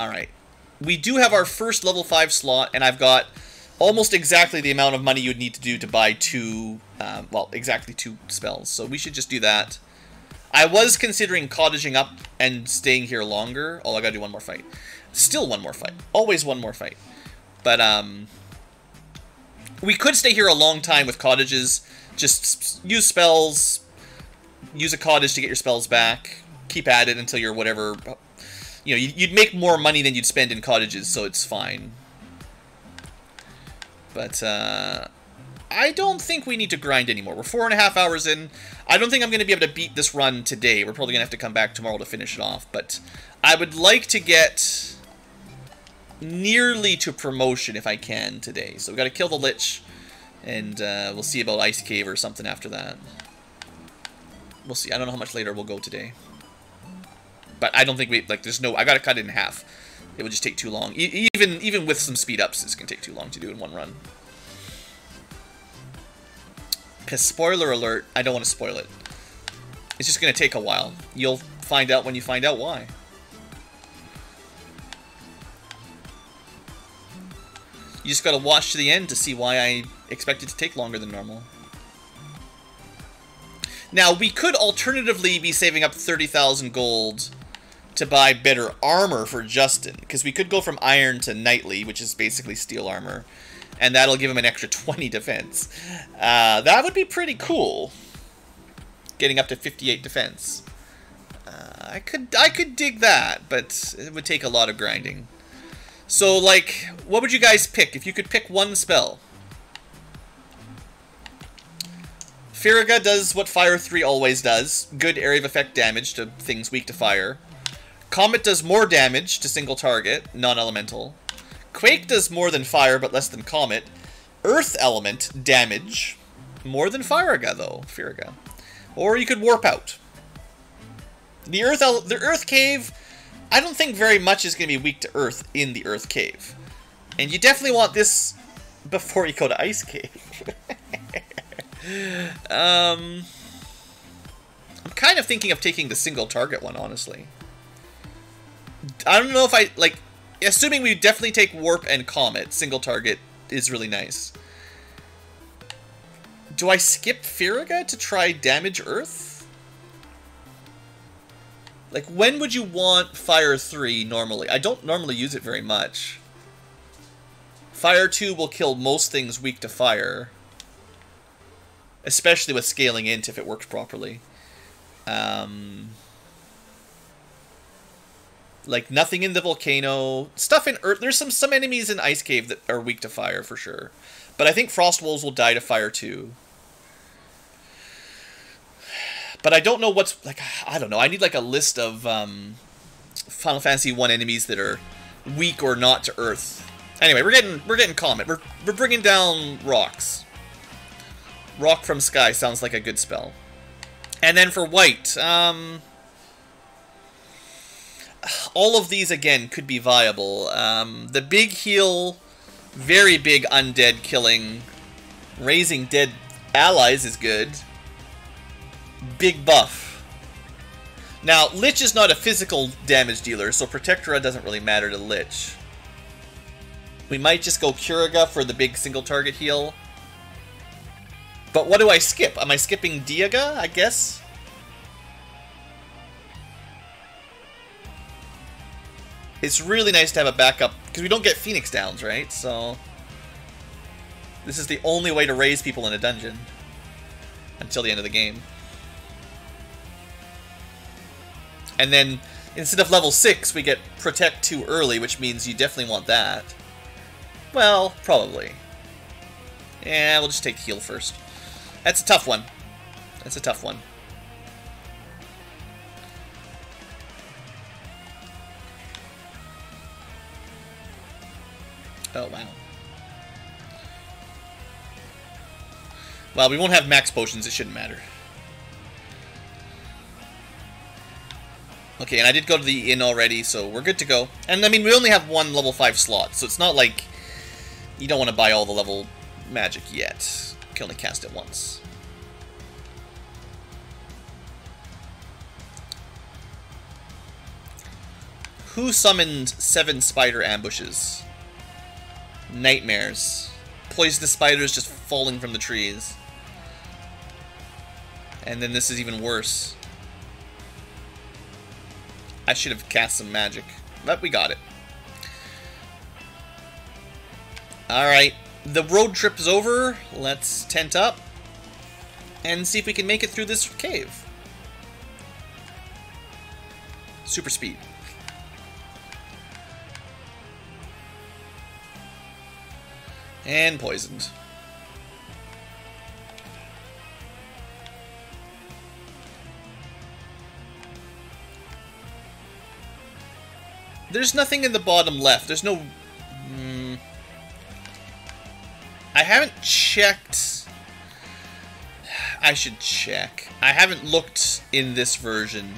Alright. We do have our first level 5 slot, and I've got almost exactly the amount of money you would need to do to buy two, well, exactly 2 spells. So we should just do that. I was considering cottaging up and staying here longer. Oh, I gotta do one more fight. Still one more fight. Always one more fight. But, we could stay here a long time with cottages. Just use spells, use a cottage to get your spells back, keep at it until you're whatever... You know, you'd make more money than you'd spend in cottages, so it's fine. But, I don't think we need to grind anymore. We're 4.5 hours in. I don't think I'm going to be able to beat this run today. We're probably going to have to come back tomorrow to finish it off. But I would like to get nearly to promotion if I can today. So we've got to kill the Lich, and we'll see about Ice Cave or something after that. We'll see. I don't know how much later we'll go today. But I don't think we, like, there's no, I got to cut it in half. It would just take too long. Even with some speed ups, it's going to take too long to do in one run. Because, spoiler alert, I don't want to spoil it. It's just going to take a while. You'll find out when you find out why. You just got to watch to the end to see why I expect it to take longer than normal. Now, we could alternatively be saving up 30,000 gold to buy better armor for Justin. Because we could go from iron to knightly, which is basically steel armor. And that'll give him an extra 20 defense. That would be pretty cool. Getting up to 58 defense. I could dig that, but it would take a lot of grinding. So, like, what would you guys pick if you could pick one spell? Thundaga does what Fire 3 always does. Good area of effect damage to things weak to fire. Comet does more damage to single target, non-elemental. Quake does more than fire, but less than Comet. Earth element damage. More than Thundaga, though. Thundaga. Or you could warp out. The Earth Cave, I don't think very much is going to be weak to Earth in the Earth Cave. And you definitely want this before you go to Ice Cave. I'm kind of thinking of taking the single target one, honestly. I don't know if I, like, assuming we definitely take Warp and Comet, single target is really nice. Do I skip Thundaga to try damage Earth? Like, when would you want Fire 3 normally? I don't normally use it very much. Fire 2 will kill most things weak to fire. Especially with scaling int if it works properly. Like, nothing in the Volcano. Stuff in Earth. There's some enemies in Ice Cave that are weak to fire, for sure. But I think Frost Wolves will die to fire, too. But I don't know what's... Like, I don't know. I need, like, a list of Final Fantasy 1 enemies that are weak or not to Earth. Anyway, we're getting Comet. We're bringing down rocks. Rock from Sky sounds like a good spell. And then for White, all of these, again, could be viable. The big heal, very big undead killing, raising dead allies is good. Big buff. Now, Lich is not a physical damage dealer, so Protectora doesn't really matter to Lich. We might just go Thundaga for the big single target heal. But what do I skip? Am I skipping Diaga, I guess? It's really nice to have a backup, because we don't get Phoenix Downs, right? So this is the only way to raise people in a dungeon until the end of the game. And then, instead of level 6, we get Protect 2 early, which means you definitely want that. Well, probably. Yeah, we'll just take heal first. That's a tough one. That's a tough one. Oh, wow. Well, we won't have max potions. It shouldn't matter. Okay, and I did go to the inn already, so we're good to go. And, I mean, we only have one level 5 slot, so it's not like you don't want to buy all the level magic yet. You can only cast it once. Who summoned 7 spider ambushes? Nightmares. Poisonous spiders just falling from the trees. And then this is even worse. I should have cast some magic, but we got it. Alright, the road trip is over. Let's tent up and see if we can make it through this cave. Super speed. And poisoned. There's nothing in the bottom left. There's no... I haven't checked... I should check. I haven't looked in this version.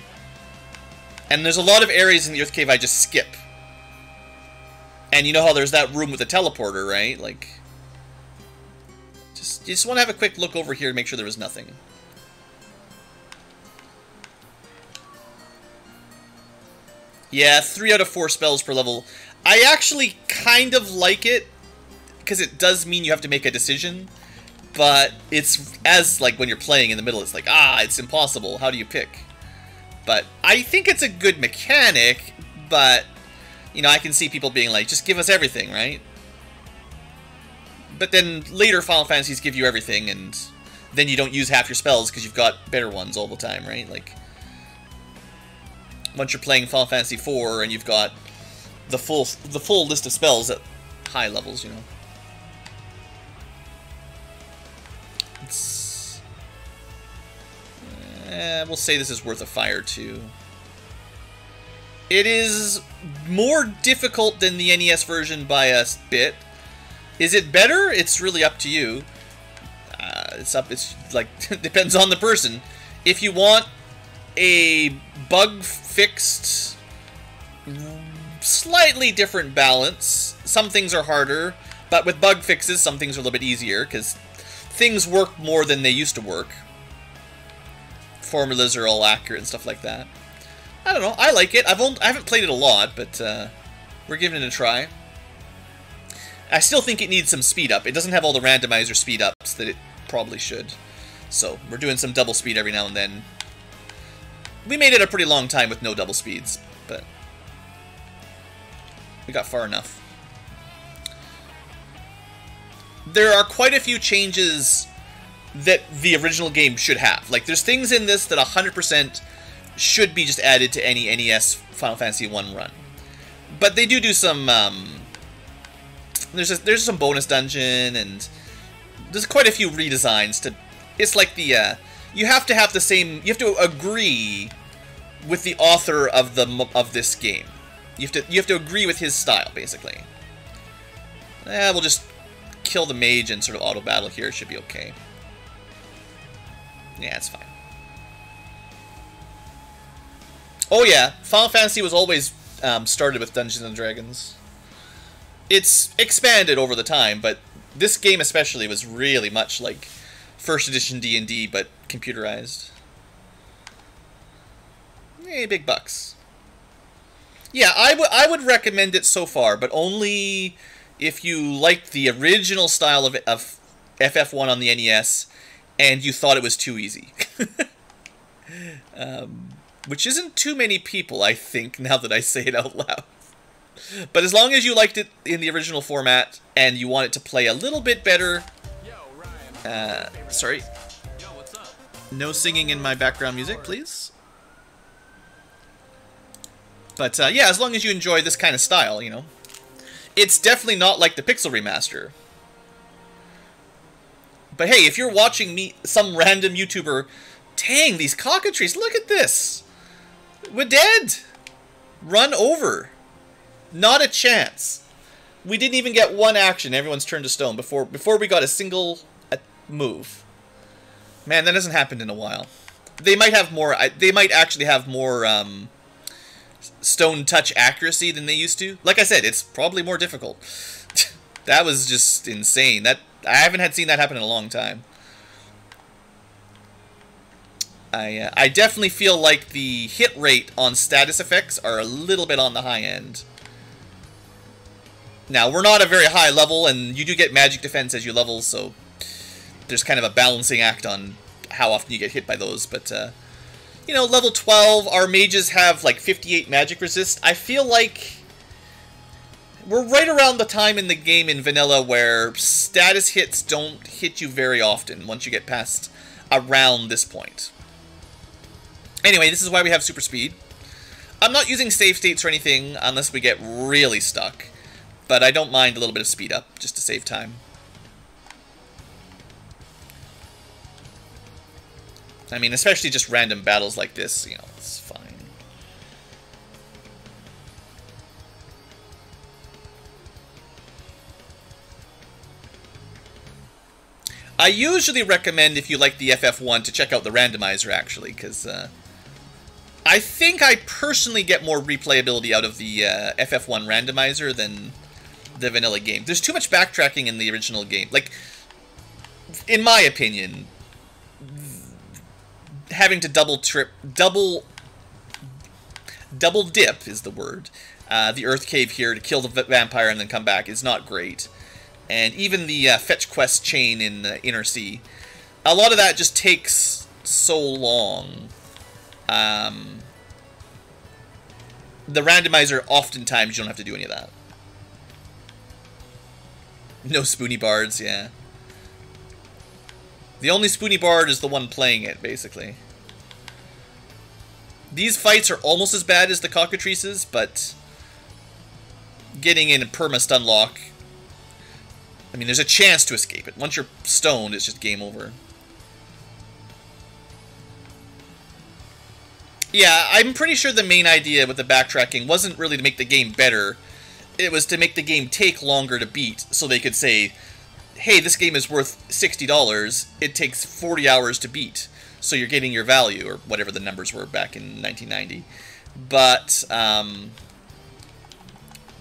And there's a lot of areas in the Earth Cave I just skip. And you know how there's that room with the teleporter, right? Like... you just want to have a quick look over here to make sure there was nothing. Yeah, 3 out of 4 spells per level. I actually kind of like it, because it does mean you have to make a decision, but it's, as like when you're playing in the middle, it's like, it's impossible, how do you pick? But I think it's a good mechanic, but, you know, I can see people being like, just give us everything, right? But then later Final Fantasies give you everything, and then you don't use half your spells because you've got better ones all the time, right? Like, once you're playing Final Fantasy IV and you've got the full list of spells at high levels, you know. It's, we'll say this is worth a fire too. It is more difficult than the NES version by a bit. Is it better? It's really up to you. It's like depends on the person. If you want a bug-fixed, slightly different balance, some things are harder, but with bug fixes, some things are a little bit easier, because things work more than they used to work. Formulas are all accurate and stuff like that. I don't know, I like it. I haven't played it a lot, but we're giving it a try. I still think it needs some speed up. It doesn't have all the randomizer speed ups that it probably should. So, we're doing some double speed every now and then. We made it a pretty long time with no double speeds, but we got far enough. There are quite a few changes that the original game should have. Like, there's things in this that 100% should be just added to any NES Final Fantasy 1 run. But they do some, there's some bonus dungeon, and there's quite a few redesigns to... It's like the, you have to have the same... You have to agree with the author of this game. You have to agree with his style, basically. We'll just kill the mage and sort of auto battle here. It should be okay. Yeah, it's fine. Oh yeah, Final Fantasy was always started with Dungeons and Dragons. It's expanded over the time, but this game especially was really much like first edition D&D, but computerized. Hey, big bucks. Yeah, I would recommend it so far, but only if you liked the original style of FF1 on the NES and you thought it was too easy. Which isn't too many people, I think, now that I say it out loud. But as long as you liked it in the original format and you want it to play a little bit better... sorry. No singing in my background music, please. But, yeah, as long as you enjoy this kind of style, you know. It's definitely not like the Pixel Remaster. But hey, if you're watching me, some random YouTuber, dang, these cockatrices, look at this. We're dead. Run over. Not a chance. We didn't even get one action. Everyone's turned to stone before we got a single move. Man, that hasn't happened in a while. They might have more. They might actually have more stone touch accuracy than they used to. Like I said, it's probably more difficult. That was just insane. I haven't seen that happen in a long time. I definitely feel like the hit rate on status effects are a little bit on the high end. Now, we're not a very high level, and you do get magic defense as you level, so there's kind of a balancing act on how often you get hit by those. But, you know, level 12, our mages have like 58 magic resist. I feel like we're right around the time in the game in vanilla where status hits don't hit you very often once you get past around this point. Anyway, this is why we have super speed. I'm not using save states or anything unless we get really stuck, but I don't mind a little bit of speed up just to save time. I mean, especially just random battles like this, you know, it's fine. I usually recommend, if you like the FF1, to check out the randomizer, actually, because I think I personally get more replayability out of the FF1 randomizer than the vanilla game. There's too much backtracking in the original game. Like, in my opinion, having to double dip is the word. The Earth Cave here to kill the vampire and then come back is not great. And even the fetch quest chain in Inner Sea, a lot of that just takes so long. The randomizer, oftentimes, you don't have to do any of that. No Spoony Bards, yeah. The only Spoony Bard is the one playing it, basically. These fights are almost as bad as the cockatrices, but getting in a perma-stun lock, I mean, there's a chance to escape it. Once you're stoned, it's just game over. Yeah, I'm pretty sure the main idea with the backtracking wasn't really to make the game better. It was to make the game take longer to beat, so they could say, hey, this game is worth $60, it takes 40 hours to beat, so you're getting your value, or whatever the numbers were back in 1990. But,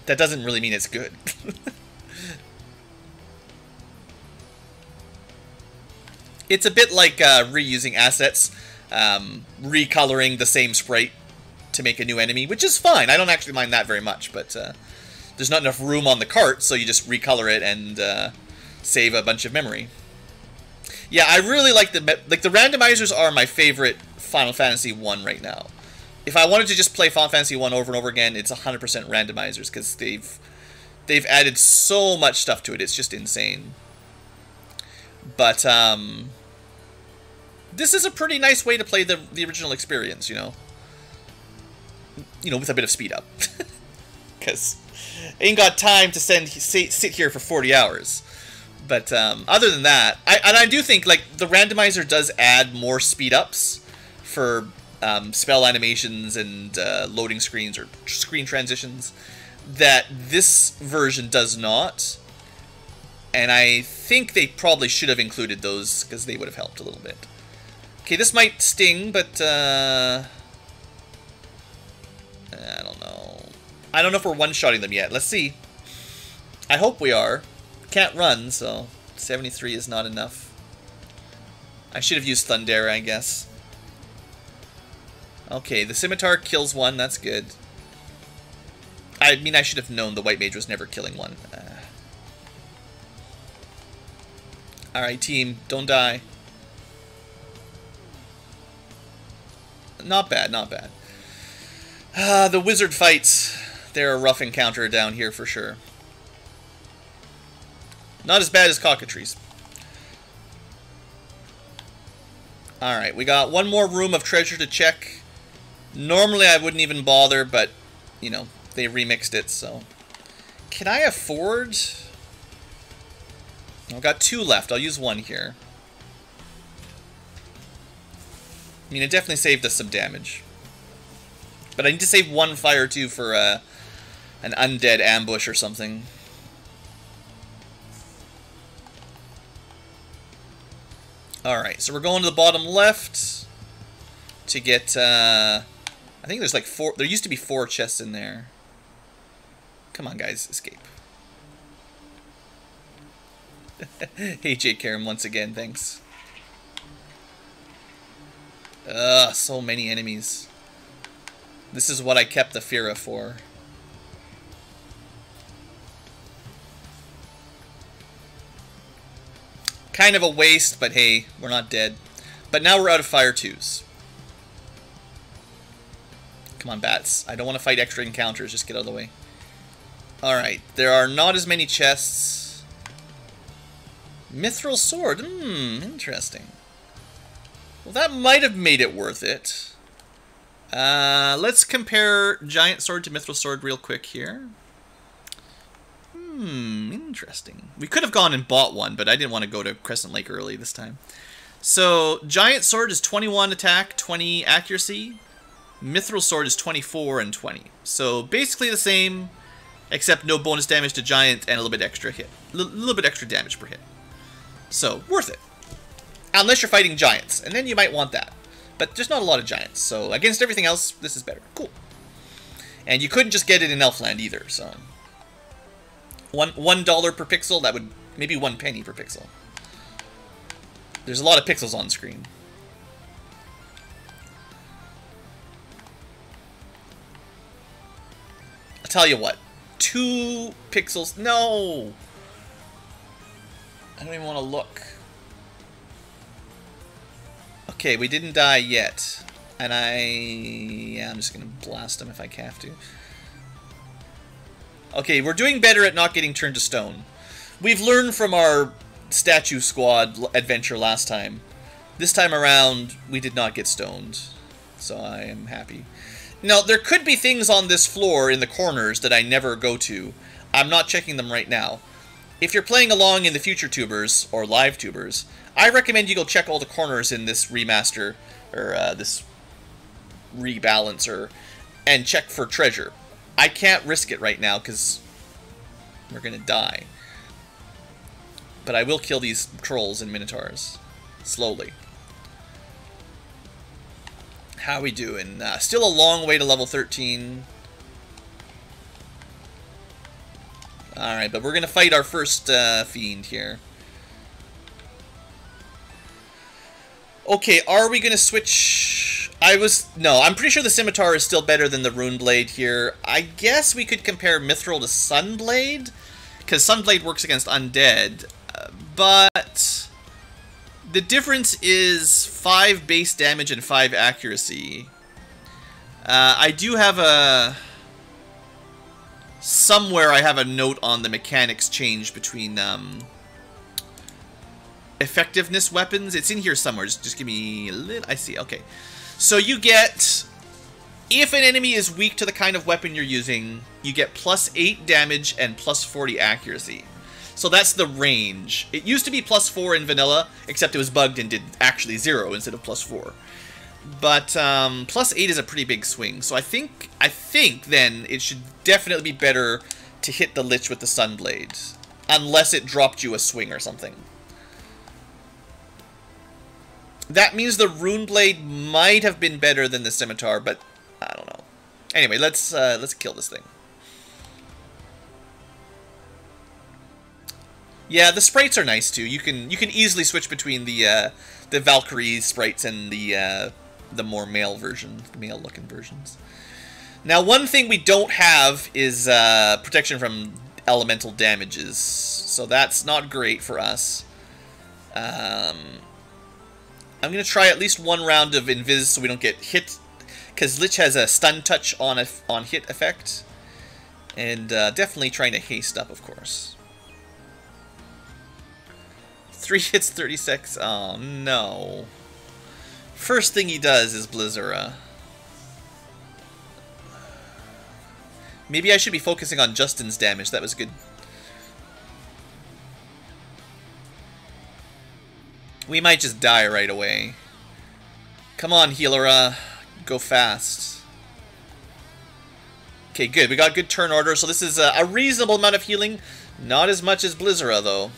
that doesn't really mean it's good. It's a bit like reusing assets, recoloring the same sprite to make a new enemy, which is fine. I don't actually mind that very much, but there's not enough room on the cart, so you just recolor it and save a bunch of memory. Yeah, I really like the randomizers are my favorite Final Fantasy 1 right now. If I wanted to just play Final Fantasy 1 over and over again, it's 100% randomizers, because they've added so much stuff to it. It's just insane. But this is a pretty nice way to play the original experience, you know. You know, with a bit of speed up. Because ain't got time to sit here for 40 hours. But other than that, I do think, like, the randomizer does add more speed ups for spell animations and loading screens or screen transitions that this version does not. And I think they probably should have included those, because they would have helped a little bit. Okay, this might sting, but I don't know. I don't know if we're one-shotting them yet. Let's see. I hope we are. Can't run, so 73 is not enough. I should have used Thundaga, I guess. Okay, the scimitar kills one. That's good. I mean, I should have known the white mage was never killing one. Alright, team. Don't die. Not bad, not bad. The wizard fights. They're a rough encounter down here for sure. Not as bad as cockatrice. Alright, we got one more room of treasure to check. Normally I wouldn't even bother, but, you know, they remixed it, so. Can I afford... I've got 2 left. I'll use 1 here. I mean, it definitely saved us some damage. But I need to save 1 fire, too, for an undead ambush or something. Alright, so we're going to the bottom left to get, I think there's like 4, there used to be 4 chests in there. Come on, guys, escape. Hey, Jake Karam, once again, thanks. Ugh, so many enemies. This is what I kept the Fira for. Kind of a waste, but hey, we're not dead. But now we're out of fire 2s. Come on, bats. I don't want to fight extra encounters. Just get out of the way. Alright, there are not as many chests. Mithril sword. Interesting. Well, that might have made it worth it. Let's compare giant sword to mithril sword real quick here. Interesting. We could have gone and bought one, but I didn't want to go to Crescent Lake early this time. So, giant sword is 21 attack, 20 accuracy. Mithril sword is 24 and 20. So, basically the same, except no bonus damage to giant and a little bit extra hit. A little bit extra damage per hit. So, worth it. Unless you're fighting giants, and then you might want that. But there's not a lot of giants, so against everything else, this is better. Cool. And you couldn't just get it in Elfland either, so... $1 per pixel, that would... maybe 1 penny per pixel. There's a lot of pixels on screen. I'll tell you what. 2 pixels... No! I don't even want to look. Okay, we didn't die yet. And yeah, I'm just going to blast them if I have to. Okay, we're doing better at not getting turned to stone. We've learned from our Statue Squad adventure last time. This time around, we did not get stoned. So I am happy. Now, there could be things on this floor in the corners that I never go to. I'm not checking them right now. If you're playing along in the future tubers, or live tubers, I recommend you go check all the corners in this remaster, or this rebalancer, and check for treasure. I can't risk it right now because we're going to die. But I will kill these trolls and minotaurs. Slowly. How we doing? Still a long way to level 13. Alright, but we're going to fight our first fiend here. Okay, are we going to switch... No, I'm pretty sure the Scimitar is still better than the Rune Blade here. I guess we could compare Mithril to Sunblade, because Sunblade works against undead. But the difference is 5 base damage and 5 accuracy. I do have a... Somewhere I have a note on the mechanics change between effectiveness weapons. It's in here somewhere. Just give me a little... I see, okay. So you get... If an enemy is weak to the kind of weapon you're using, you get plus 8 damage and plus 40 accuracy. So that's the range. It used to be plus 4 in vanilla, except it was bugged and did actually 0 instead of plus 4. But plus 8 is a pretty big swing. So I think then it should definitely be better to hit the Lich with the Sunblade. Unless it dropped you a swing or something. That means the Rune Blade might have been better than the Scimitar, but I don't know. Anyway, let's kill this thing. Yeah, the sprites are nice too. You can easily switch between the Valkyrie sprites and the more male looking versions. Now, one thing we don't have is protection from elemental damages, so that's not great for us. I'm going to try at least one round of Invis so we don't get hit, because Lich has a stun touch on hit effect. And definitely trying to haste up, of course. 3 hits, 36. Oh, no. First thing he does is Blizzara. Maybe I should be focusing on Justin's damage. That was good. We might just die right away. Come on, Healera. Go fast. Okay, good. We got good turn order, so this is a reasonable amount of healing. Not as much as Blizzara, though.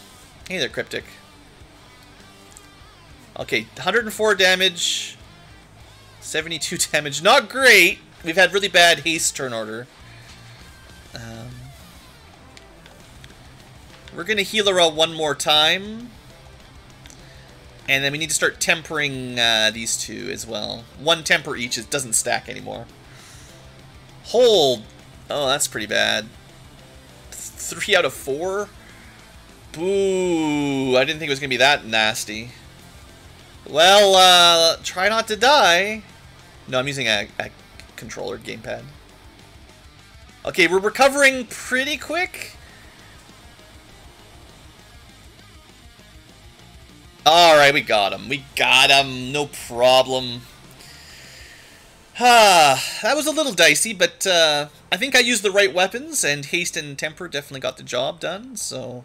Hey there, Cryptic. Okay, 104 damage. 72 damage. Not great. We've had really bad haste turn order. We're going to Healera one more time. And then we need to start tempering these two as well. One temper each, it doesn't stack anymore. Hold! Oh, that's pretty bad. 3 out of 4? Boo! I didn't think it was going to be that nasty. Well, try not to die. No, I'm using a controller gamepad. Okay, we're recovering pretty quick. Alright, we got him. We got him. No problem. That was a little dicey, but I think I used the right weapons, and haste and temper definitely got the job done, so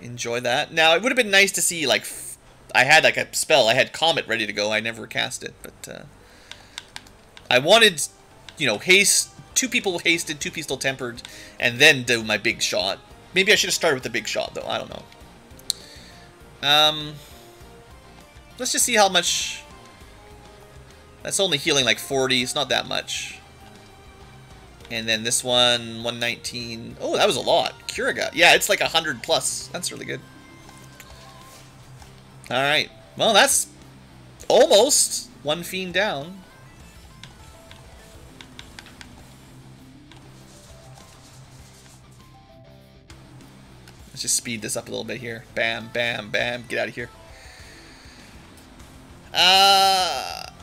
enjoy that. Now, it would have been nice to see, like, I had, like, a spell. I had Comet ready to go. I never cast it, but I wanted, you know, haste. 2 people hasted, 2 people still tempered, and then do my big shot. Maybe I should have started with the big shot, though. I don't know. Let's just see how much. That's only healing like 40. It's not that much. And then this one, 119. Oh, that was a lot. Curaga. Yeah, it's like 100 plus. That's really good. Alright. Well, that's almost 1 fiend down. Let's just speed this up a little bit here. Bam, bam, bam. Get out of here.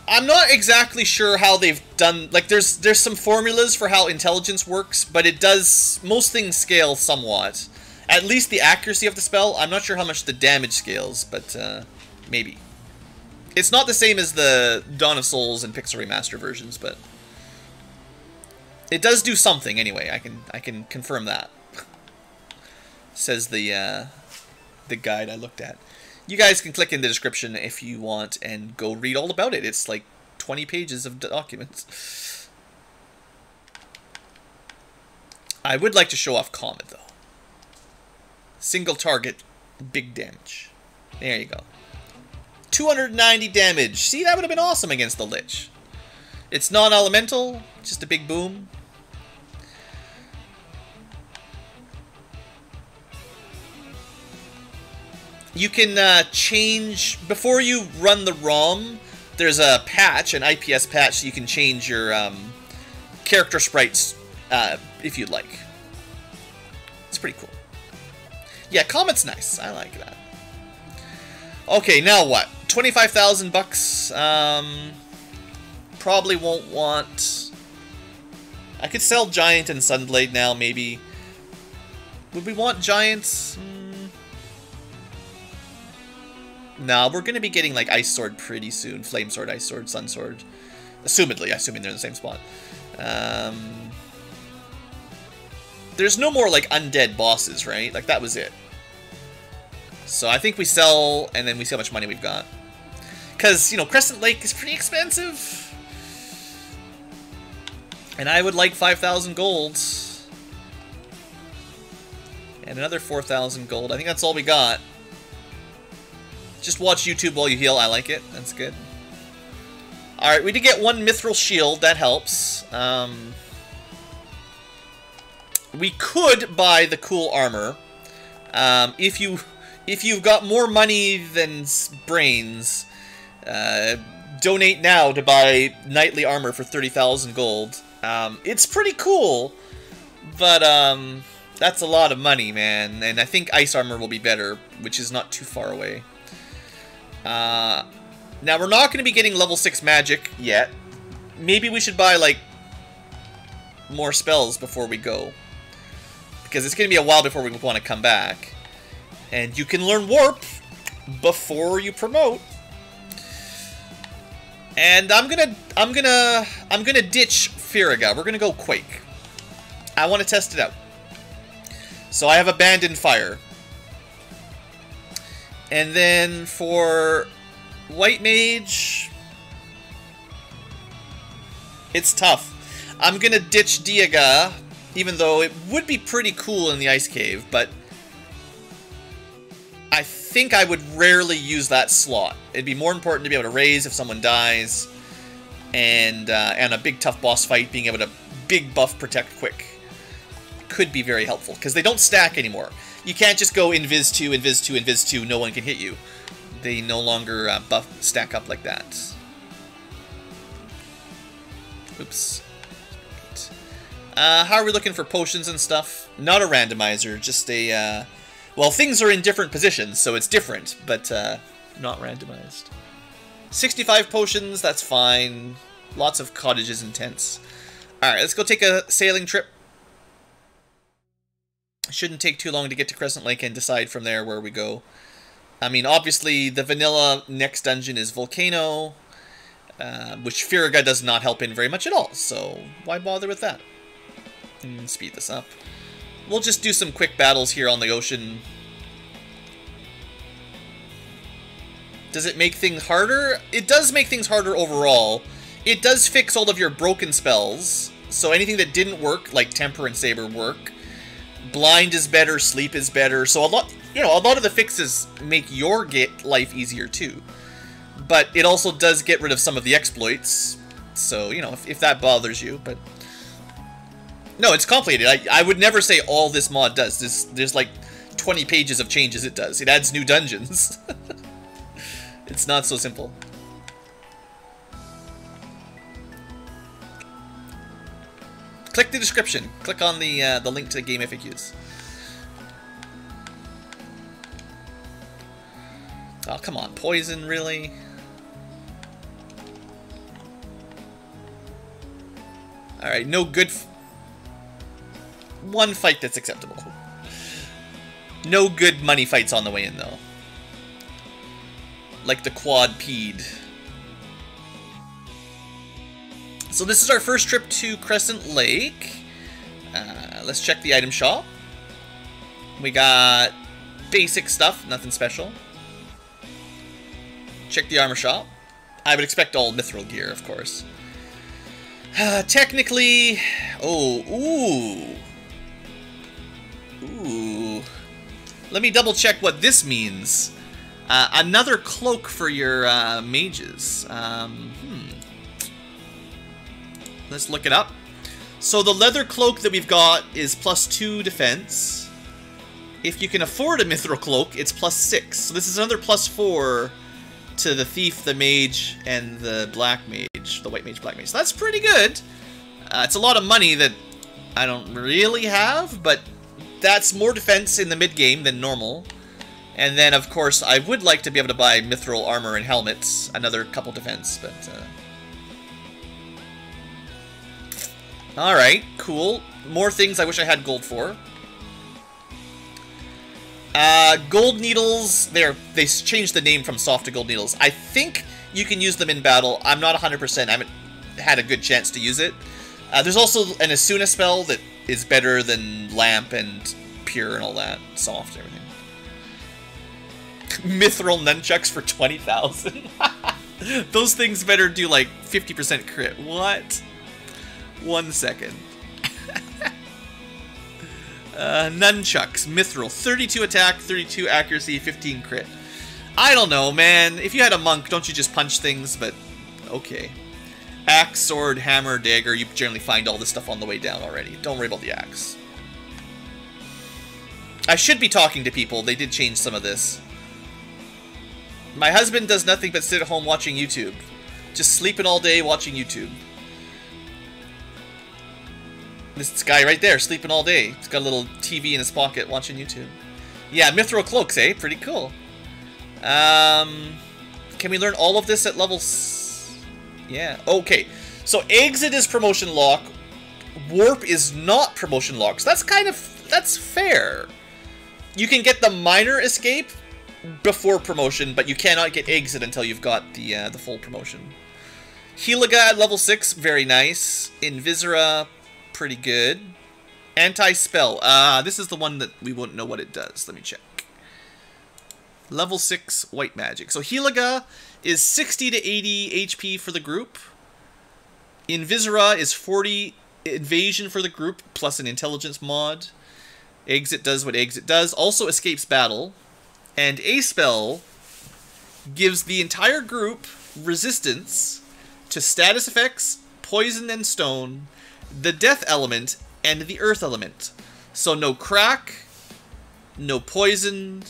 I'm not exactly sure how they've done. Like, there's some formulas for how intelligence works, but it does. Most things scale somewhat. At least the accuracy of the spell. I'm not sure how much the damage scales, but maybe. It's not the same as the Dawn of Souls and Pixel Remaster versions, but it does do something anyway. I can confirm that. Says the guide I looked at. You guys can click in the description if you want and go read all about it. It's like 20 pages of documents. I would like to show off Comet, though. Single target, big damage. There you go. 290 damage. See, that would have been awesome against the Lich. It's non-elemental, just a big boom. You can change, before you run the ROM, there's a patch, an IPS patch, so you can change your character sprites if you'd like. It's pretty cool. Yeah, Comet's nice. I like that. Okay, now what? 25,000 bucks. Probably won't want. I could sell Giant and Sunblade now, maybe. Would we want Giants? No, we're going to be getting like Ice Sword pretty soon. Flame Sword, Ice Sword, Sun Sword. Assumedly, assuming they're in the same spot. There's no more like undead bosses, right? Like that was it. So I think we sell, and then we see how much money we've got. Because, you know, Crescent Lake is pretty expensive. And I would like 5,000 gold. And another 4,000 gold. I think that's all we got. Just watch YouTube while you heal. I like it. That's good. Alright, we did get 1 Mithril Shield. That helps. We could buy the cool armor. If you've got more money than brains, donate now to buy knightly armor for 30,000 gold. It's pretty cool, but that's a lot of money, man. And I think ice armor will be better, which is not too far away. Now, we're not going to be getting level 6 magic yet. Maybe we should buy, like, more spells before we go. Because it's going to be a while before we want to come back. And you can learn Warp before you promote. And I'm gonna ditch Thundaga. We're gonna go Quake. I want to test it out. So I have Abandoned Fire. And then for White Mage, it's tough. I'm gonna ditch Diaga, even though it would be pretty cool in the Ice Cave, but I think I would rarely use that slot. It'd be more important to be able to raise if someone dies, and a big tough boss fight, being able to big buff protect quick could be very helpful, because they don't stack anymore. You can't just go Invis 2, Invis 2, Invis 2, no one can hit you. They no longer stack up like that. Oops. How are we looking for potions and stuff? Not a randomizer, just a... well, things are in different positions, so it's different, but not randomized. 65 potions, that's fine. Lots of cottages and tents. Alright, let's go take a sailing trip. Shouldn't take too long to get to Crescent Lake and decide from there where we go. I mean, obviously, the vanilla next dungeon is Volcano, which Firaga does not help in very much at all, so why bother with that? Speed this up. We'll just do some quick battles here on the ocean. Does it make things harder? It does make things harder overall. It does fix all of your broken spells, so anything that didn't work, like Temper and Saber, work. Blind is better, Sleep is better, so a lot of the fixes make your life easier too. But it also does get rid of some of the exploits, so, you know, if that bothers you, but... No, it's complicated. I would never say all this mod does. There's like 20 pages of changes it does. It adds new dungeons. It's not so simple. Click the description. Click on the link to the game FAQs. Oh, come on. Poison, really? Alright, no good... One fight that's acceptable. No good money fights on the way in, though. Like the quad-peed. So this is our first trip to Crescent Lake. Let's check the item shop. We got basic stuff, nothing special. Check the armor shop. I would expect all Mithral gear, of course. Technically... Oh, ooh. Ooh. Let me double check what this means. Another cloak for your mages. Let's look it up. So the leather cloak that we've got is +2 defense. If you can afford a Mithril cloak, it's +6. So this is another +4 to the thief, the mage, and the black mage. The white mage, black mage. So that's pretty good. It's a lot of money that I don't really have, but that's more defense in the mid-game than normal. And then, of course, I would like to be able to buy Mithril armor and helmets. Another couple defense, but... Alright, cool. More things I wish I had gold for. Gold needles, they changed the name from soft to gold needles. I think you can use them in battle. I'm not 100%. I haven't had a good chance to use it. There's also an Asuna spell that is better than lamp and pure and all that. Soft and everything. Mithril nunchucks for 20,000. Those things better do like 50% crit. What? 1 second. Nunchucks, Mithril, 32 attack, 32 accuracy, 15 crit. I don't know, man. If you had a monk, don't you just punch things? But, okay. Axe, sword, hammer, dagger, you generally find all this stuff on the way down already. Don't worry about the axe. I should be talking to people. They did change some of this. My husband does nothing but sit at home watching YouTube. Just sleeping all day watching YouTube. This guy right there, sleeping all day. He's got a little TV in his pocket watching YouTube. Yeah, Mithril cloaks, eh? Pretty cool. Can we learn all of this at level... Yeah, okay. So exit is promotion lock. Warp is not promotion lock. So that's fair. You can get the minor escape before promotion, but you cannot get exit until you've got the full promotion. Heliga at level 6, very nice. Invisera, pretty good. Anti-spell. This is the one that we won't know what it does. Let me check. Level 6 white magic. So Heliga is 60 to 80 HP for the group. Invisera is 40 evasion for the group, plus an intelligence mod. Exit does what exit does. Also escapes battle. And a spell gives the entire group resistance to status effects, poison and stone, the death element, and the earth element. So no crack, no poison,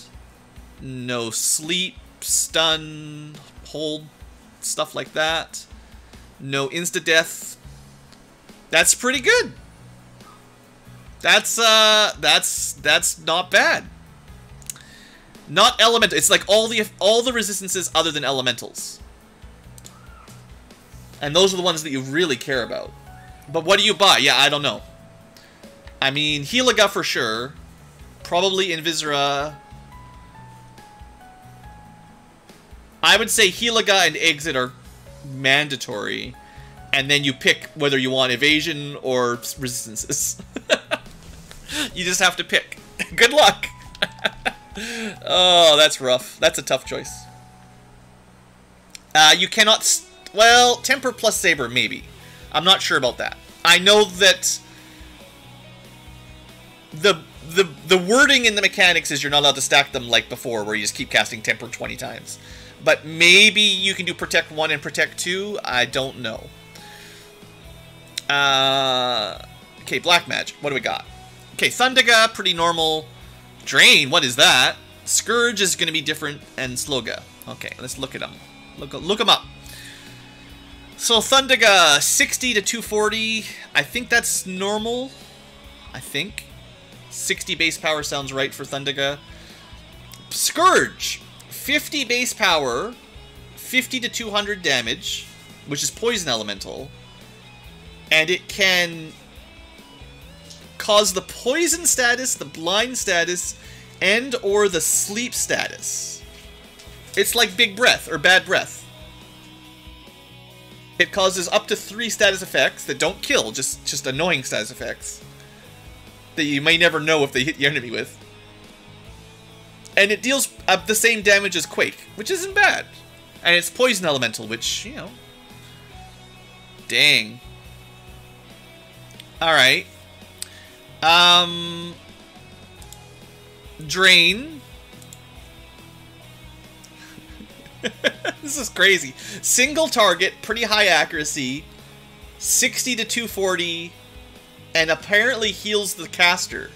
no sleep, stun, hold, stuff like that. No insta-death. That's pretty good. That's not bad. Not elemental. It's like all the resistances other than elementals. And those are the ones that you really care about. But what do you buy? Yeah, I don't know. I mean, Heliga for sure. Probably Invisera. I would say Heliga and Exit are mandatory. And then you pick whether you want evasion or resistances. You just have to pick. Good luck. Oh, that's rough. That's a tough choice. You cannot... Well, Temper plus Saber, maybe. I'm not sure about that. I know that the wording in the mechanics is you're not allowed to stack them like before, where you just keep casting Temper 20 times. But maybe you can do Protect 1 and Protect 2. I don't know. Okay, Black Magic. What do we got? Okay, Thundaga, pretty normal. Drain, what is that? Scourge is going to be different, and Sloga. Okay, let's look at them. Look them up. So Thundaga, 60 to 240. I think that's normal. I think. 60 base power sounds right for Thundaga. Scourge, 50 base power, 50 to 200 damage, which is Poison Elemental. And it can cause the Poison status, the Blind status, and or the Sleep status. It's like Big Breath or Bad Breath. It causes up to 3 status effects that don't kill, just annoying status effects that you may never know if they hit your enemy with. And it deals the same damage as Quake, which isn't bad. And it's Poison Elemental, which, you know... Dang. Alright. Drain. This is crazy. Single target, pretty high accuracy, 60 to 240, and apparently heals the caster,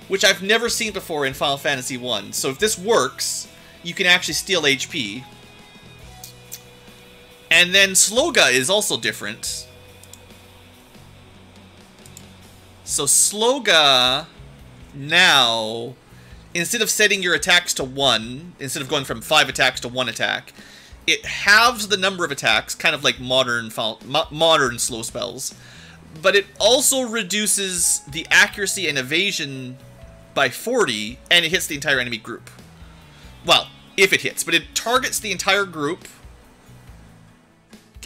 which I've never seen before in Final Fantasy 1. So if this works, you can actually steal HP. And then Sloga is also different. So Sloga now, instead of setting your attacks to 1, instead of going from 5 attacks to 1 attack, it halves the number of attacks, kind of like modern slow spells. But it also reduces the accuracy and evasion by 40, and it hits the entire enemy group. Well, if it hits, but it targets the entire group,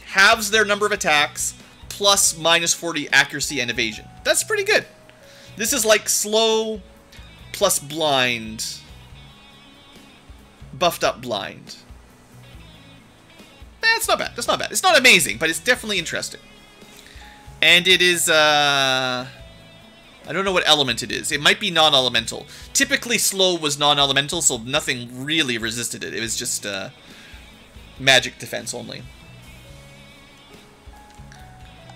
halves their number of attacks, plus minus 40 accuracy and evasion. That's pretty good. This is like slow plus blind, buffed up blind. It's not bad. That's not bad. It's not amazing, but it's definitely interesting. And it is, I don't know what element it is. It might be non-elemental. Typically, slow was non-elemental, so nothing really resisted it. It was just magic defense only.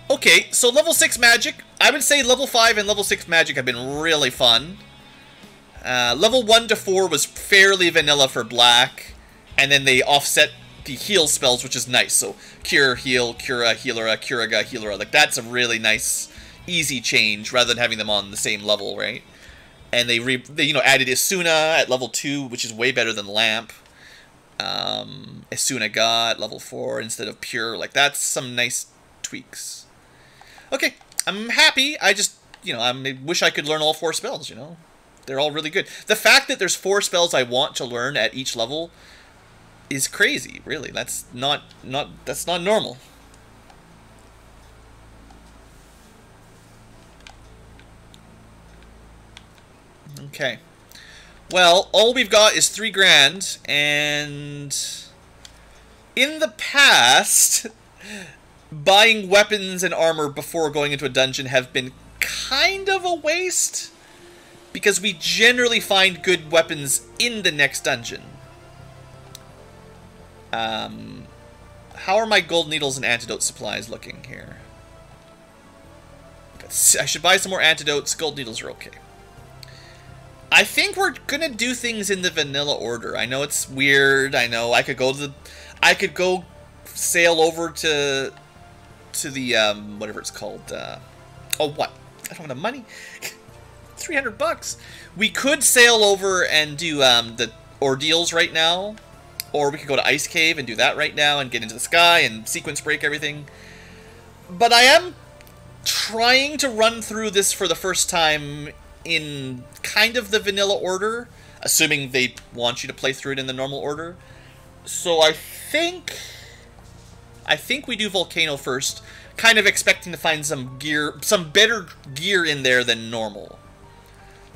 Okay, so level 6 magic. I would say level 5 and level 6 magic have been really fun. Level 1 to 4 was fairly vanilla for black, and then they offset the heal spells, which is nice. So Cure, Heal, Cura, Healera, Curaga, Healera. Like, that's a really nice, easy change, rather than having them on the same level, right? And they you know, added Isuna at level 2, which is way better than Lamp. Isuna at level 4 instead of Pure. Like, that's some nice tweaks. Okay, I'm happy. I just, you know, I wish I could learn all 4 spells, you know? They're all really good. The fact that there's 4 spells I want to learn at each level is crazy, really. That's not normal. Okay. Well, all we've got is 3 grand, and in the past, buying weapons and armor before going into a dungeon have been kind of a waste, because we generally find good weapons in the next dungeon. How are my gold needles and antidote supplies looking here? I should buy some more antidotes. Gold needles are okay. I think we're gonna do things in the vanilla order. I know it's weird. I know I could go sail over to the whatever it's called. Oh, what? I don't have enough money. $300. We could sail over and do the ordeals right now, or we could go to Ice Cave and do that right now and get into the sky and sequence break everything. But I am trying to run through this for the first time in kind of the vanilla order, assuming they want you to play through it in the normal order. So I think we do Volcano first, kind of expecting to find some gear, some better gear in there than normal,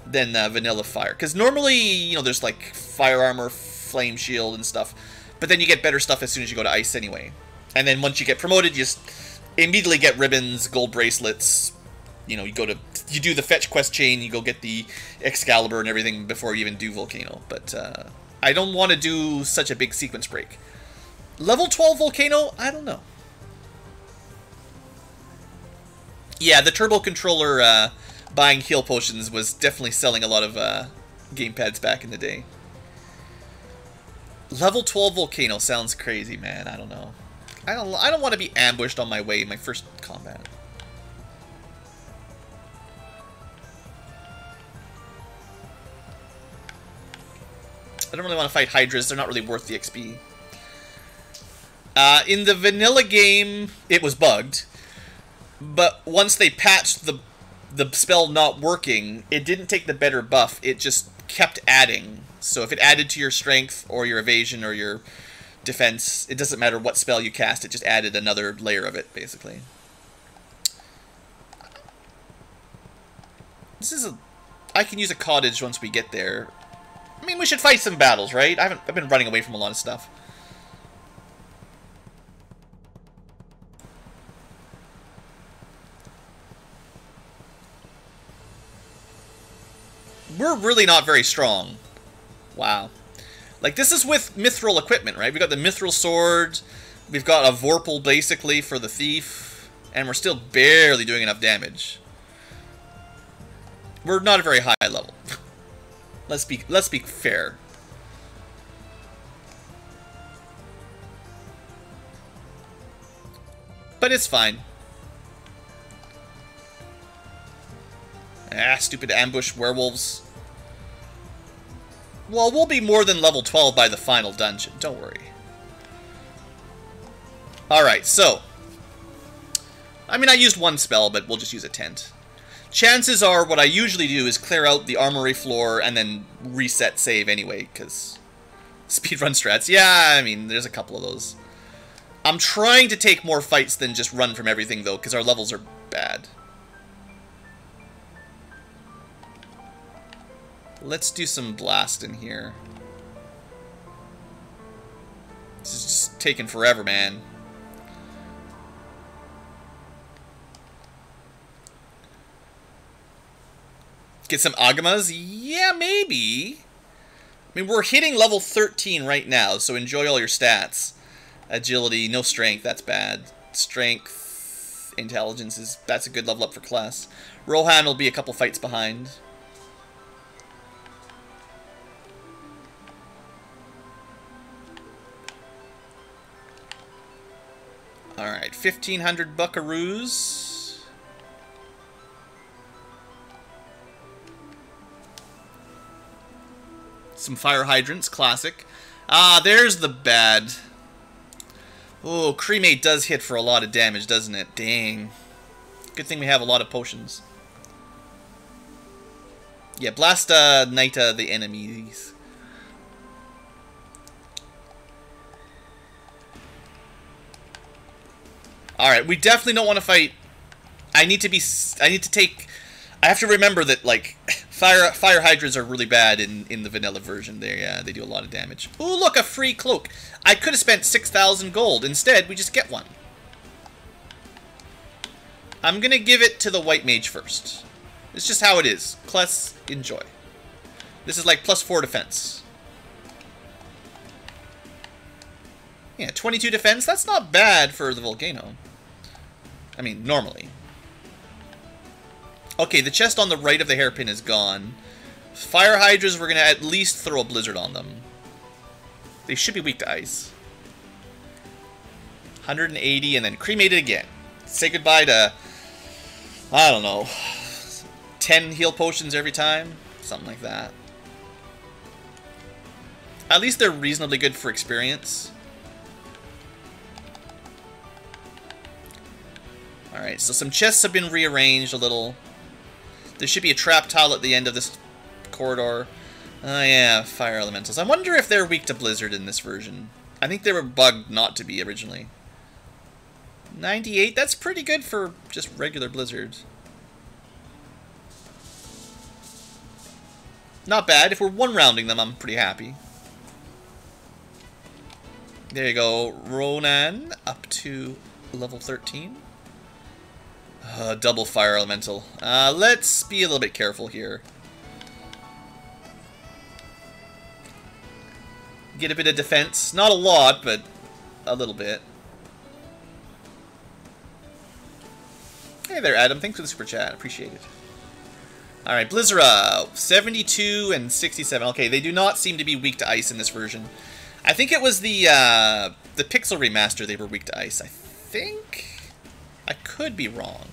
than vanilla fire. Because normally, you know, there's like fire armor, flame shield, and stuff, but then you get better stuff as soon as you go to ice anyway. And then once you get promoted, you just immediately get ribbons, gold bracelets. You know, you do the fetch quest chain, you go get the Excalibur and everything before you even do Volcano. But I don't want to do such a big sequence break. Level 12 Volcano? I don't know. Yeah, the turbo controller buying heal potions was definitely selling a lot of gamepads back in the day. Level 12 Volcano sounds crazy, man. I don't know. I don't want to be ambushed on my way in my first combat. I don't really want to fight Hydras. They're not really worth the XP. In the vanilla game, it was bugged. But once they patched the spell not working, it didn't take the better buff. It just kept adding. So if it added to your strength or your evasion or your defense, it doesn't matter what spell you cast. It just added another layer of it, basically. I can use a cottage once we get there. I mean, we should fight some battles, right? I've been running away from a lot of stuff. We're really not very strong. Wow. Like, this is with Mithral equipment, right? We've got the Mithral sword, we've got a Vorpal, basically, for the thief, and we're still barely doing enough damage. We're not a very high level. Let's be fair. But it's fine. Ah, stupid ambush werewolves. Well, we'll be more than level 12 by the final dungeon. Don't worry. Alright, so. I mean, I used one spell, but we'll just use a tent. Chances are what I usually do is clear out the armory floor and then reset save anyway, because speedrun strats. Yeah, I mean, there's a couple of those. I'm trying to take more fights than just run from everything, though, because our levels are bad. Let's do some blasting here. This is just taking forever, man. Get some Agamas? Yeah, maybe. I mean, we're hitting level 13 right now, so enjoy all your stats. Agility, no strength, that's bad. Strength, intelligence, that's a good level up for class. Rohan will be a couple fights behind. Alright, 1,500 buckaroos. Some fire hydrants, classic. Ah, there's the bad. Oh, cremate does hit for a lot of damage, doesn't it? Dang. Good thing we have a lot of potions. Yeah, blast Nita the enemies. Alright, we definitely don't want to fight. I have to remember that, like, fire hydras are really bad in the vanilla version. They do a lot of damage. Ooh, look, a free cloak. I could have spent 6,000 gold. Instead, we just get one. I'm gonna give it to the white mage first. It's just how it is. Plus, enjoy. This is like +4 defense. Yeah, 22 defense. That's not bad for the Volcano. I mean, normally. Okay, the chest on the right of the hairpin is gone. Fire Hydras, we're going to at least throw a Blizzard on them. They should be weak to ice. 180 and then cremated again. Say goodbye to, I don't know, 10 heal potions every time? Something like that. At least they're reasonably good for experience. Alright, so some chests have been rearranged a little. There should be a trap tile at the end of this corridor. Oh yeah, fire elementals. I wonder if they're weak to blizzard in this version. I think they were bugged not to be originally. 98, that's pretty good for just regular blizzards. Not bad. If we're one-rounding them, I'm pretty happy. There you go. Ronan up to level 13. Double fire elemental. Let's be a little bit careful here. Get a bit of defense. Not a lot, but a little bit. Hey there, Adam. Thanks for the super chat. Appreciate it. Alright, Blizzara. 72 and 67. Okay, they do not seem to be weak to ice in this version. I think it was the Pixel Remaster they were weak to ice. I think... I could be wrong.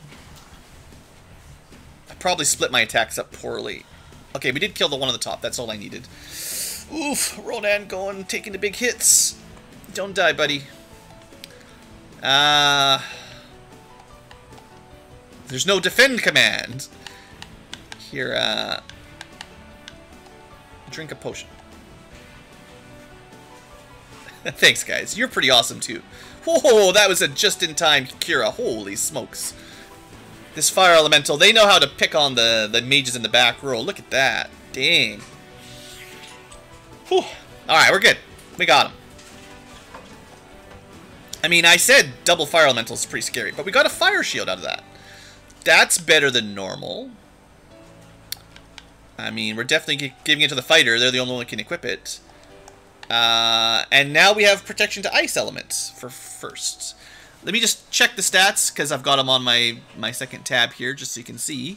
I probably split my attacks up poorly. Okay, we did kill the one on the top. That's all I needed. Oof, Ronan going, taking the big hits. Don't die, buddy. There's no defend command. Here, drink a potion. Thanks, guys. You're pretty awesome, too. Whoa, that was a just-in-time Kira. Holy smokes. This fire elemental, they know how to pick on the mages in the back row. Look at that. Dang. Whew. Alright, we're good. We got him. I mean, I said double fire elemental is pretty scary, but we got a fire shield out of that. That's better than normal. I mean, we're definitely giving it to the fighter. They're the only one who can equip it. And now we have protection to ice elements for first. Let me just check the stats, because I've got them on my second tab here, just so you can see.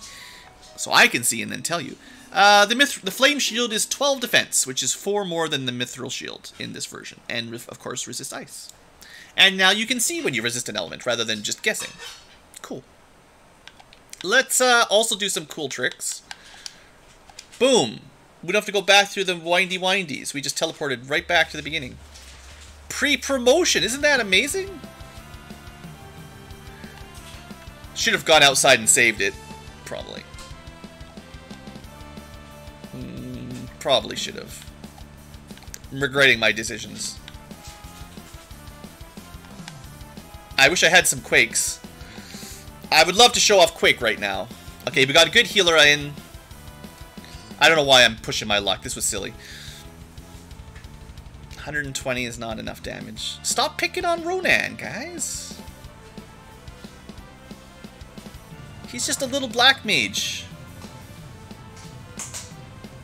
So I can see and then tell you. The Flame Shield is 12 defense, which is 4 more than the Mithril Shield in this version. And, of course, resist ice. And now you can see when you resist an element, rather than just guessing. Cool. Let's also do some cool tricks. Boom! We don't have to go back through the windies. We just teleported right back to the beginning. Pre-promotion! Isn't that amazing? Should have gone outside and saved it. Probably. Probably should have. I'm regretting my decisions. I wish I had some Quakes. I would love to show off Quake right now. Okay, we got a good healer in. I don't know why I'm pushing my luck. This was silly. 120 is not enough damage. Stop picking on Ronan, guys. He's just a little black mage.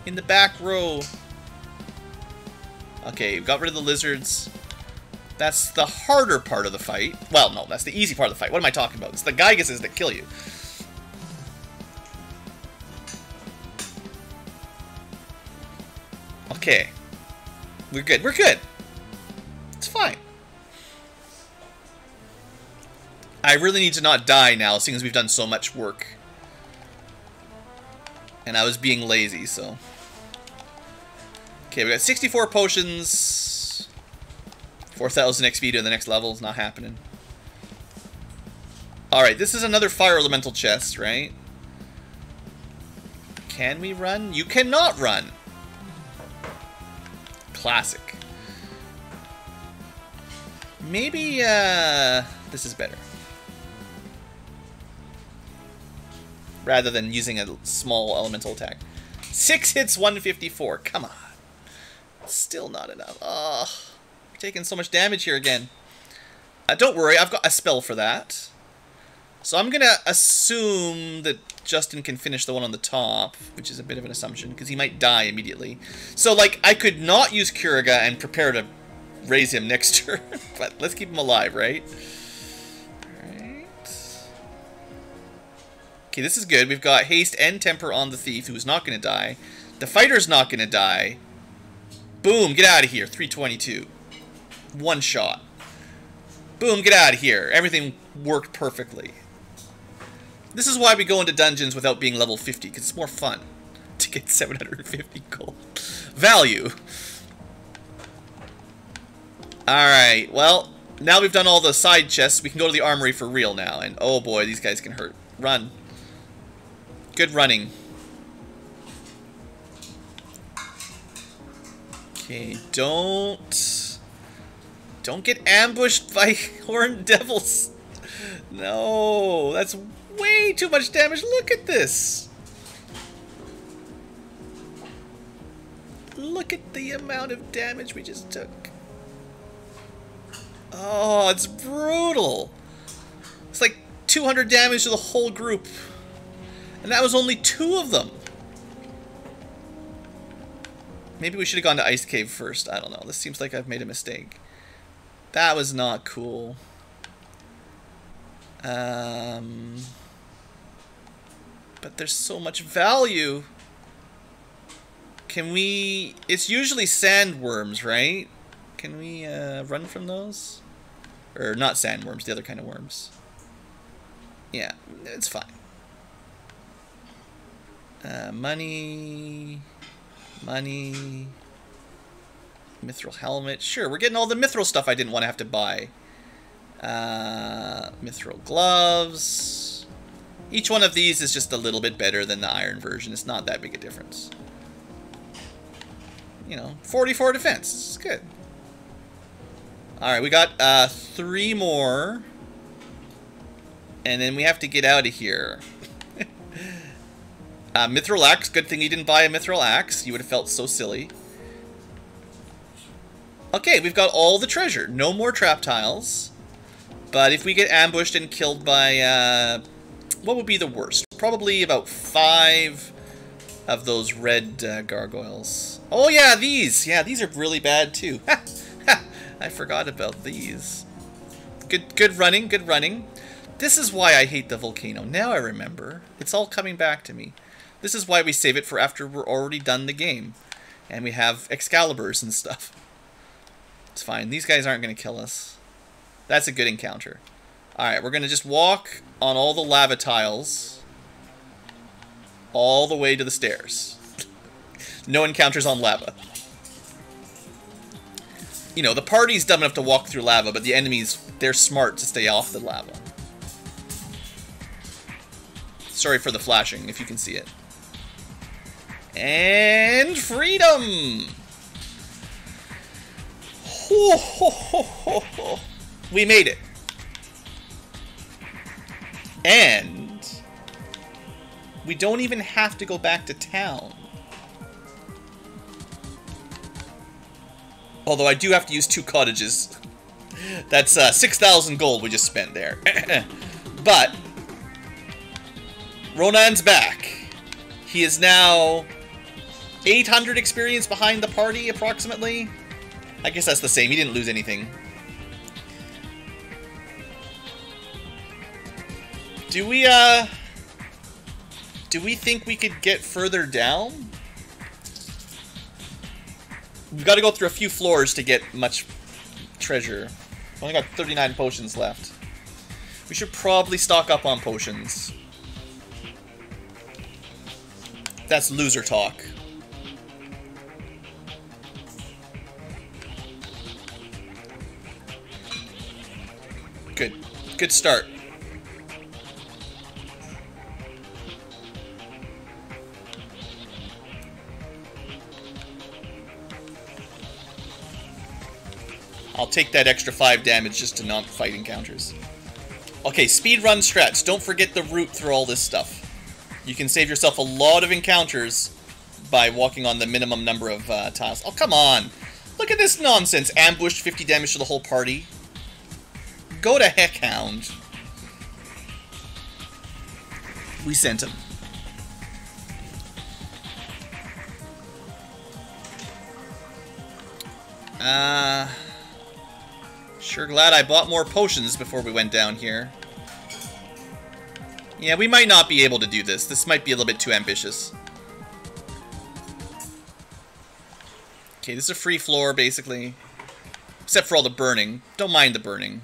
In the back row. Okay, we got rid of the lizards. That's the harder part of the fight. Well, no, that's the easy part of the fight. What am I talking about? It's the Gygases that kill you. Okay. We're good. We're good. It's fine. I really need to not die now, seeing as we've done so much work. And I was being lazy, so... Okay, we got 64 potions. 4,000 XP to the next level is not happening. Alright, this is another fire elemental chest, right? Can we run? You cannot run! Classic. Maybe, this is better. Rather than using a small elemental attack. 6 hits, 154. Come on. Still not enough. Ugh. We're taking so much damage here again. Don't worry, I've got a spell for that. So I'm going to assume that Justin can finish the one on the top, which is a bit of an assumption, because he might die immediately. So, like, I could not use Kuriga and prepare to raise him next turn, but let's keep him alive, right? Alright. Okay, this is good. We've got Haste and Temper on the Thief, who's not going to die. The fighter's not gonna die. Boom, get out of here. 322. One shot. Boom, get out of here. Everything worked perfectly. This is why we go into dungeons without being level 50, because it's more fun to get 750 gold. Value. Alright, well, now we've done all the side chests, we can go to the armory for real now. And oh boy, these guys can hurt. Run. Good running. Okay, don't get ambushed by horned devils. No, that's way too much damage. Look at this. Look at the amount of damage we just took. Oh, it's brutal. It's like 200 damage to the whole group. And that was only 2 of them. Maybe we should have gone to Ice Cave first. I don't know. This seems like I've made a mistake. That was not cool. But there's so much value. Can we... It's usually sandworms, right? Can we run from those? Or not sandworms, the other kind of worms. Yeah, it's fine. Money... Money... Mithril Helmet. Sure, we're getting all the Mithral stuff I didn't want to have to buy. Mithril Gloves. Each one of these is just a little bit better than the iron version. It's not that big a difference. You know, 44 defense. This is good. Alright, we got 3 more. And then we have to get out of here. Mithril Axe. Good thing you didn't buy a Mithril Axe. You would have felt so silly. Okay, we've got all the treasure. No more trap tiles. But if we get ambushed and killed by... what would be the worst? Probably about 5 of those red gargoyles. Oh yeah, these! Yeah, these are really bad too. I forgot about these. Good running, good running. This is why I hate the Volcano. Now I remember. It's all coming back to me. This is why we save it for after we're already done the game. And we have Excaliburs and stuff. It's fine. These guys aren't going to kill us. That's a good encounter. Alright, we're going to just walk on all the lava tiles. All the way to the stairs. No encounters on lava. You know, the party's dumb enough to walk through lava, but the enemies, they're smart to stay off the lava. Sorry for the flashing, if you can see it. And freedom! Ho, ho, ho, ho, ho. We made it. And we don't even have to go back to town. Although I do have to use 2 cottages. That's 6,000 gold we just spent there. But Ronan's back. He is now 800 experience behind the party, approximately. I guess that's the same. He didn't lose anything. Do we think we could get further down? We've got to go through a few floors to get much treasure. Only got 39 potions left. We should probably stock up on potions. That's loser talk. Good. Good start. I'll take that extra 5 damage just to not fight encounters. Okay, speedrun strats. Don't forget the route through all this stuff. You can save yourself a lot of encounters by walking on the minimum number of tiles. Oh, come on. Look at this nonsense. Ambushed, 50 damage to the whole party. Go to Heckhound. We sent him. Sure glad I bought more potions before we went down here. Yeah, we might not be able to do this. This might be a little bit too ambitious. Okay, this is a free floor, basically. Except for all the burning. Don't mind the burning.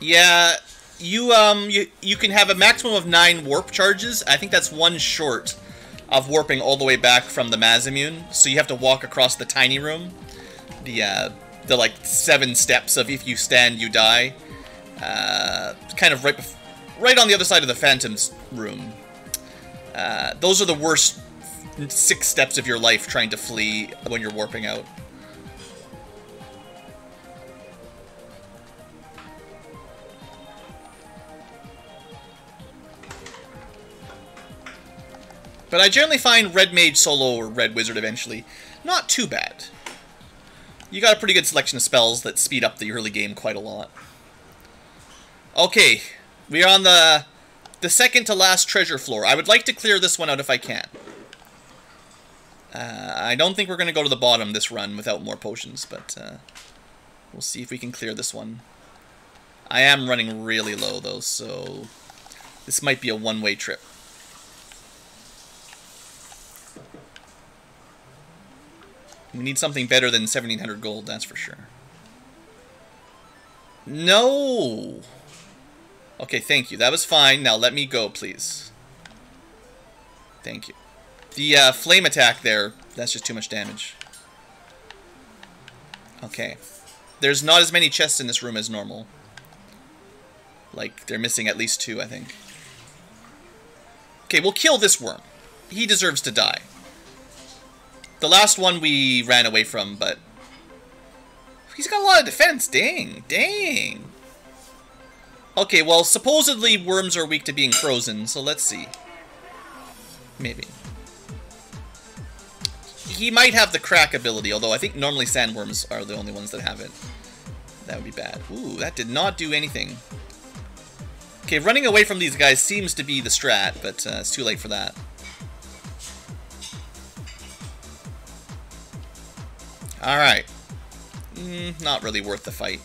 Yeah, you can have a maximum of 9 warp charges. I think that's 1 short of warping all the way back from the Masamune. So you have to walk across the tiny room. The like 7 steps of if you stand, you die. Kind of right on the other side of the Phantom's room. Those are the worst 6 steps of your life trying to flee when you're warping out. But I generally find Red Mage solo or Red Wizard eventually not too bad. You got a pretty good selection of spells that speed up the early game quite a lot. Okay, we are on the second to last treasure floor. I would like to clear this one out if I can. I don't think we're going to go to the bottom this run without more potions, but we'll see if we can clear this one. I am running really low though, so this might be a one-way trip. We need something better than 1,700 gold, that's for sure. No! Okay, thank you. That was fine. Now let me go, please. Thank you. The flame attack there, that's just too much damage. Okay. There's not as many chests in this room as normal. Like, they're missing at least 2, I think. Okay, we'll kill this worm. He deserves to die. The last one we ran away from, but he's got a lot of defense. Dang, dang. Okay, well, supposedly worms are weak to being frozen, so let's see. Maybe. He might have the crack ability, although I think normally sandworms are the only ones that have it. That would be bad. Ooh, that did not do anything. Okay, running away from these guys seems to be the strat, but it's too late for that. Alright. Not really worth the fight.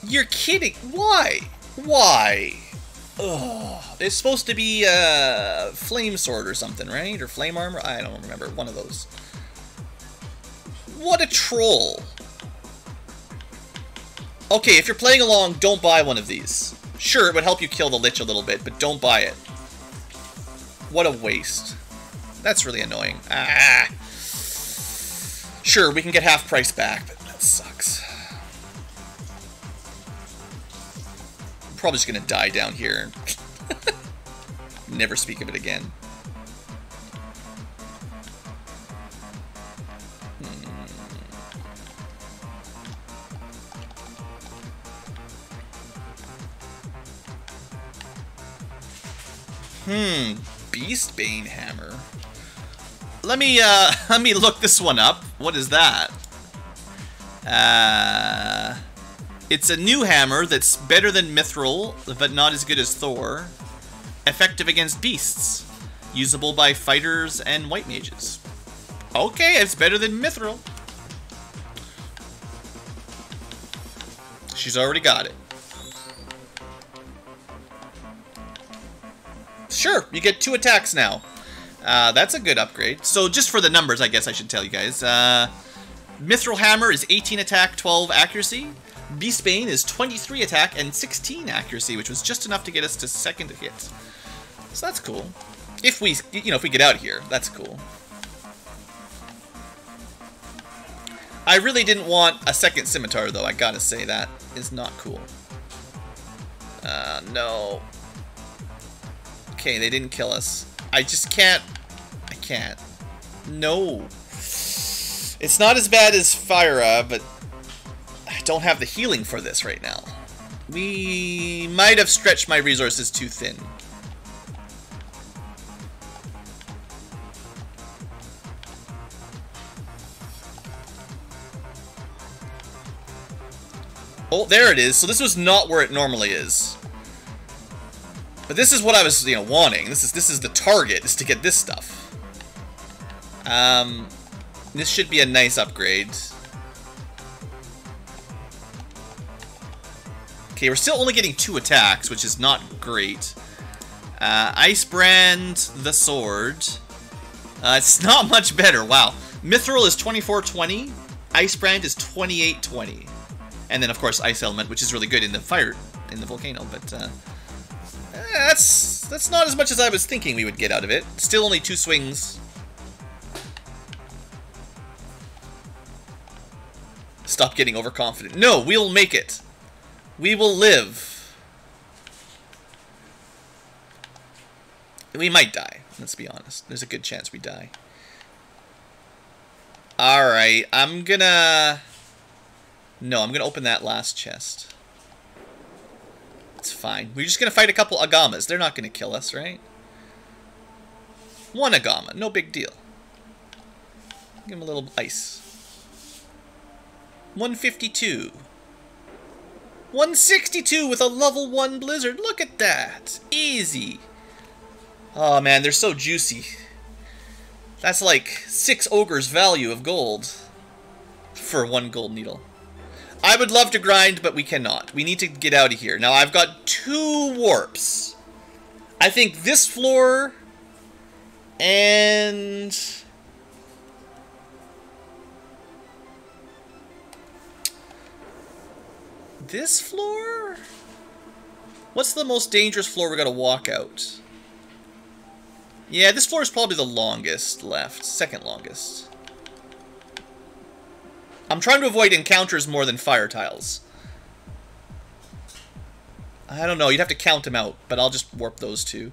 You're kidding! Why? Why? Ugh. It's supposed to be a flame sword or something, right? Or flame armor? I don't remember. One of those. What a troll. Okay, if you're playing along, don't buy one of these. Sure, it would help you kill the Lich a little bit, but don't buy it. What a waste. That's really annoying. Ah! Sure, we can get half price back, but that sucks. I'm probably just gonna die down here. Never speak of it again. Beast Bane hammer. Let me look this one up. What is that? It's a new hammer that's better than Mithral, but not as good as Thor. Effective against beasts. Usable by fighters and white mages. Okay, it's better than Mithral. She's already got it. Sure, you get 2 attacks now. That's a good upgrade. So just for the numbers, I guess I should tell you guys. Mithril Hammer is 18 attack, 12 accuracy. Beast Bane is 23 attack and 16 accuracy, which was just enough to get us to 2nd hit. So that's cool. If we, if we get out of here, that's cool. I really didn't want a 2nd scimitar, though. I gotta say, that is not cool. No. Okay, they didn't kill us. I just can't. I can't. No. It's not as bad as Fyra, but I don't have the healing for this right now. We might have stretched my resources too thin. Oh, there it is. So this was not where it normally is. But this is what I was, wanting. This is the target, is to get this stuff. This should be a nice upgrade. Okay, we're still only getting 2 attacks, which is not great. Ice Brand the sword. It's not much better. Wow. Mithral is 2420. Ice Brand is 2820. And then, of course, Ice Element, which is really good in the fire, in the Volcano. But that's not as much as I was thinking we would get out of it. Still only 2 swings. Stop getting overconfident. No, we'll make it. We will live. We might die, let's be honest. There's a good chance we die. Alright, I'm gonna open that last chest. It's fine. We're just gonna fight a couple Agamas. They're not gonna kill us, right? 1 Agama, no big deal. Give him a little ice. 152. 162 with a level 1 blizzard. Look at that. Easy. Oh man, they're so juicy. That's like 6 ogres value of gold for 1 gold needle. I would love to grind, but we cannot. We need to get out of here. Now I've got 2 warps. I think this floor and this floor? What's the most dangerous floor we gotta walk out? Yeah, this floor is probably the longest left. Second longest. I'm trying to avoid encounters more than fire tiles. I don't know, you'd have to count them out, but I'll just warp those 2.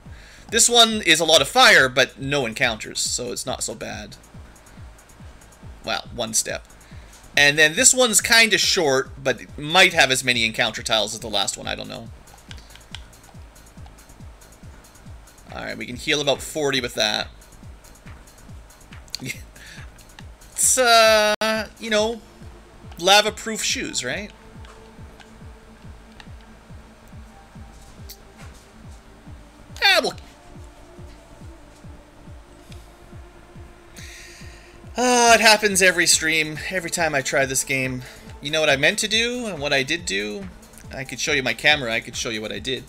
This one is a lot of fire, but no encounters, so it's not so bad. Well, 1 step. And then this one's kind of short, but it might have as many encounter tiles as the last one. I don't know. Alright, we can heal about 40 with that. It's, you know, lava-proof shoes, right? Well... it happens every stream, every time I try this game. You know what I meant to do and what I did do? I could show you my camera, I could show you what I did.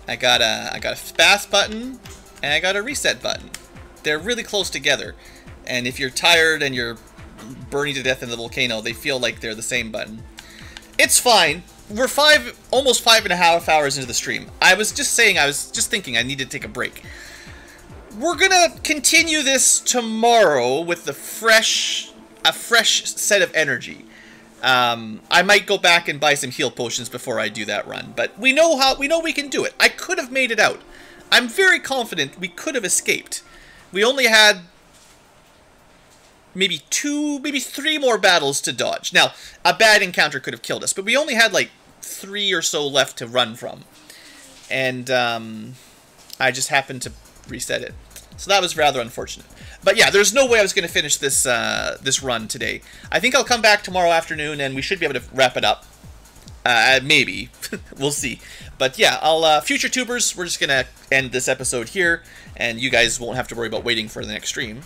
I got a fast button and I got a reset button. They're really close together. And if you're tired and you're burning to death in the volcano, they feel like they're the same button. It's fine. We're almost 5.5 hours into the stream. I was just thinking I needed to take a break. We're gonna continue this tomorrow with a fresh set of energy. I might go back and buy some heal potions before I do that run, but we know we can do it. I could have made it out. I'm very confident we could have escaped. We only had maybe 2, maybe 3 more battles to dodge. Now, a bad encounter could have killed us, but we only had like 3 or so left to run from. And I just happened to reset it. So that was rather unfortunate. But yeah, there's no way I was going to finish this this run today. I think I'll come back tomorrow afternoon and we should be able to wrap it up. Maybe. We'll see. But yeah, future tubers, we're just going to end this episode here. And you guys won't have to worry about waiting for the next stream.